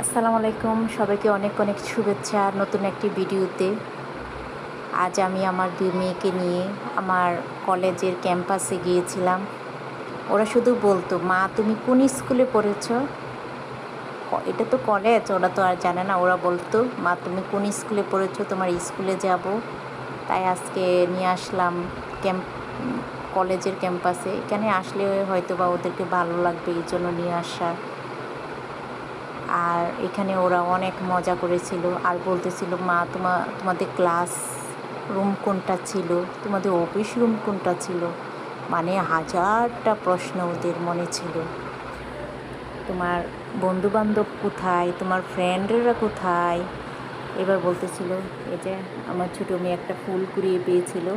আসসালামু আলাইকুম, সবাইকে অনেক অনেক শুভেচ্ছা নতুন একটি ভিডিওতে। আজ আমি আমার দুই মেয়েকে নিয়ে আমার কলেজের ক্যাম্পাসে গিয়েছিলাম। ওরা শুধু বলতো, মা তুমি কোন স্কুলে পড়েছো? এটা তো কলেজ, ওরা তো আর জানে না। ওরা বলতো, মা তুমি কোন স্কুলে পড়েছো, তোমার স্কুলে যাব। তাই আজকে নিয়ে আসলাম ক্যাম্প কলেজের ক্যাম্পাসে। এখানে আসলে হয়তো বা ওদেরকে ভালো লাগবে, এই জন্য নিয়ে আসা। আর এখানে ওরা অনেক মজা করেছিল আর বলতেছিল, মা তোমাদের ক্লাস রুম কোনটা ছিল, তোমাদের অফিস রুম কোনটা ছিল, মানে হাজারটা প্রশ্ন ওদের মনে ছিল। তোমার বন্ধুবান্ধব কোথায়, তোমার ফ্রেন্ডরা কোথায়। এবার বলতেছিল, এই যে আমার ছোটো মেয়ে একটা ফুল কুড়িয়ে পেয়েছিল।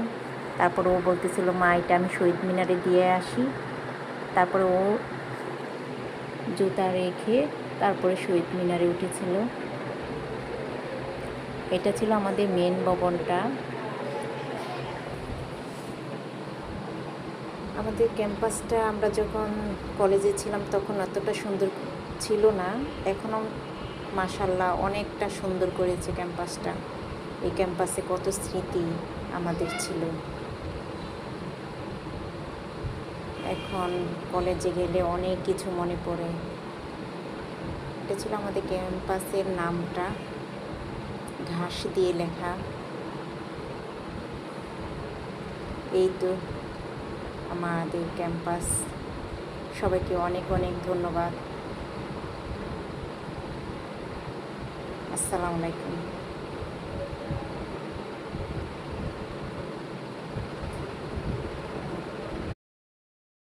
তারপর ও বলতেছিল, মা এটা আমি শহীদ মিনারে দিয়ে আসি। তারপরে ও জুতা রেখে তারপরে শহীদ মিনারে উঠেছিল। এটা ছিল আমাদের মেন ভবনটা। আমাদের ক্যাম্পাসটা আমরা যখন কলেজে ছিলাম তখন অতটা সুন্দর ছিল না। এখনও মাশাআল্লাহ অনেকটা সুন্দর করেছে ক্যাম্পাসটা। এই ক্যাম্পাসে কত স্মৃতি আমাদের ছিল। এখন কলেজে গেলে অনেক কিছু মনে পড়ে। এটা ছিল আমাদের ক্যাম্পাসের নামটা, ঘাস দিয়ে লেখা। এই তো আমাদের ক্যাম্পাস। সবাইকে অনেক অনেক ধন্যবাদ। আসসালামু আলাইকুম।